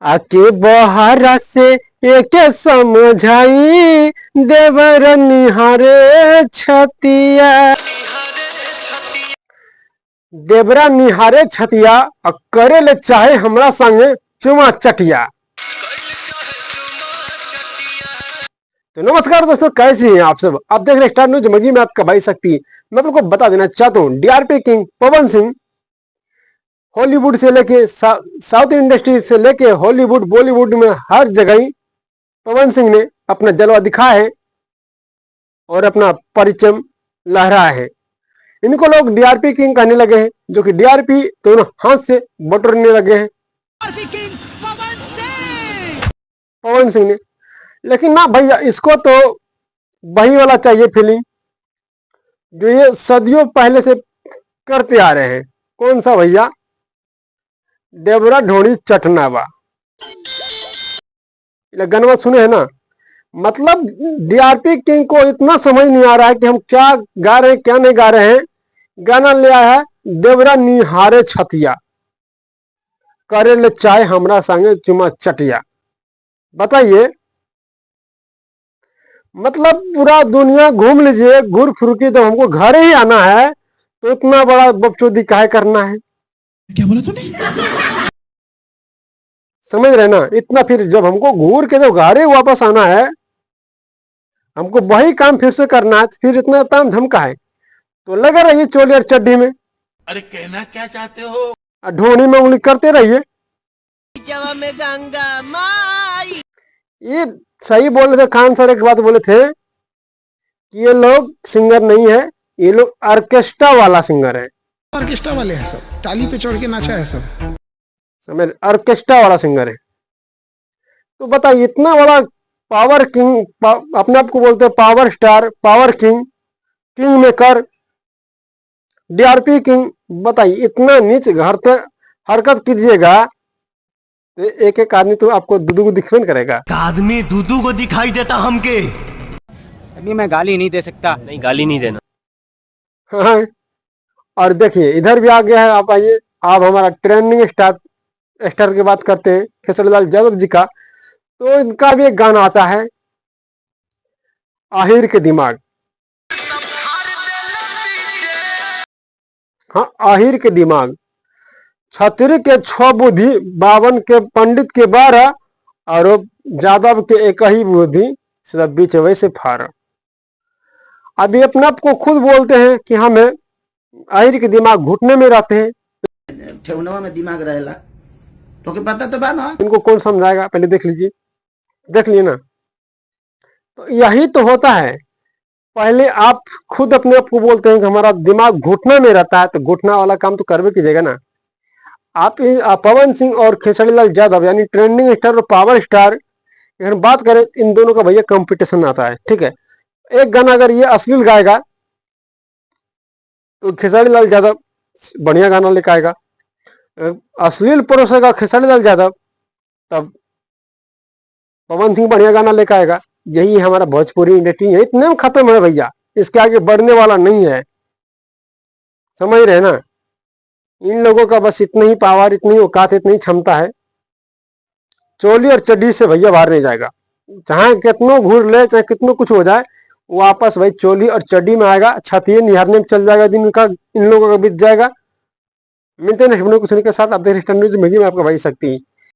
आके बहरा से एक समझाई देवर निहारे छतिया। देवरा निहारे छतिया और करे ले चाहे हमरा संगे चुमा चटिया। तो नमस्कार दोस्तों, कैसे हैं आप सब। आप देख रहे स्टार न्यूज मगी में आपका भाई शक्ति। मैं आपको बता देना चाहता हूँ, DRP king Pawan Singh Hollywood से लेके साउथ इंडस्ट्री से लेके हॉलीवुड बॉलीवुड में हर जगह ही पवन सिंह ने अपना जलवा दिखाया है और अपना परचम लहराया है। इनको लोग डीआरपी किंग कहने लगे हैं, जो कि डीआरपी दोनों हाथ से बटोरने लगे हैं पवन सिंह ने। लेकिन ना भैया, इसको तो वही वाला चाहिए फीलिंग जो ये सदियों पहले से करते आ रहे हैं। कौन सा भैया? देवरा ढोड़ी चटनावा गनवा सुने है ना। मतलब डीआरपी किंग को इतना समझ नहीं आ रहा है कि हम क्या गा रहे हैं क्या नहीं गा रहे हैं। गाना ले आया है देवरा निहारे छतिया, करे ले चाहे हमरा संगे चुमा चटिया। बताइए, मतलब पूरा दुनिया घूम लीजिए, घूर फिर के तो हमको घर ही आना है, तो इतना बड़ा बकचोदी काहे करना है? क्या बोला तूने? समझ रहे ना। इतना फिर जब हमको घूर के तो घर ही वापस आना है, हमको वही काम फिर से करना है, फिर इतना ताम झमका है तो लगा रहिए चोली और चड्डी में। अरे कहना क्या चाहते हो? ढोनी में उंगली करते रहिए। में गंगा माई। ये सही बोल रहे थे। खान सर एक बात बोले थे कि ये लोग सिंगर नहीं है, ये लोग ऑर्केस्ट्रा वाला सिंगर है। ऑर्केस्ट्रा वाले हैं सब, टाली पे चढ़ के नाचा है सब। समझ, ऑर्केस्ट्रा वाला सिंगर है। तो बताइए, इतना बड़ा पावर किंग, अपने आप को बोलते हैं power star, power king, king maker, DRP king. बताइए, इतना नीच घर तक हरकत कीजिएगा तो एक एक आदमी तो आपको दूधू को दिखने करेगा। आदमी दूधू को दिखाई देता हमके। अभी मैं गाली नहीं दे सकता। नहीं, गाली नहीं देना। हाँ, और देखिए इधर भी आ गया है। आप आइए, आप हमारा ट्रेंडिंग स्टार की बात करते हैं, खेसारी यादव जी का। तो इनका भी एक गाना आता है, आहिर के दिमाग। हाँ, आहिर के दिमाग। छतरी के 6 बुद्धि, 52 के पंडित के 12, और यादव के एक ही बुद्धि, सिर्फ बीच वैसे फारा। अभी अपने आप को खुद बोलते हैं कि हमें आहिर के दिमाग घुटने में रहते हैं। ठेवनवा में दिमाग रहेला तो के पता तो बा ना। इनको कौन समझाएगा? पहले देख लीजिए, देख लिए ना। तो यही तो होता है। पहले आप खुद अपने आप को बोलते हैं कि हमारा दिमाग घुटने में रहता है, तो घुटना वाला काम तो करवे कीजिएगा ना। आप पवन सिंह और खेसारी लाल यादव यानी ट्रेंडिंग स्टार और पावर स्टार, अगर बात करें इन दोनों का भैया कंपटीशन आता है। ठीक है, एक गाना अगर ये अश्लील गाएगा तो खेसारी लाल यादव बढ़िया गाना लेकर आएगा। अश्लील परोसेगा खेसारी लाल यादव, तब पवन सिंह बढ़िया गाना लेकर आएगा। यही हमारा भोजपुरी इंडस्ट्री है, इतने में खत्म है भैया, इसके आगे बढ़ने वाला नहीं है। समझ रहे हैं ना। इन लोगों का बस इतनी ही पावर, इतनी औकात, इतनी क्षमता है। चोली और चड्डी से भैया बाहर नहीं जाएगा। चाहे कितनों घूर ले, चाहे कितनों कुछ हो जाए, वापस भाई चोली और चड्डी में आएगा। छतिए निहारने में चल जाएगा दिन का, इन लोगों का बीत जाएगा। मिलते हैं नेक्स्ट वीडियो के साथ। आप देख रहे हैं न्यूज़ में आपका भाई शक्ति।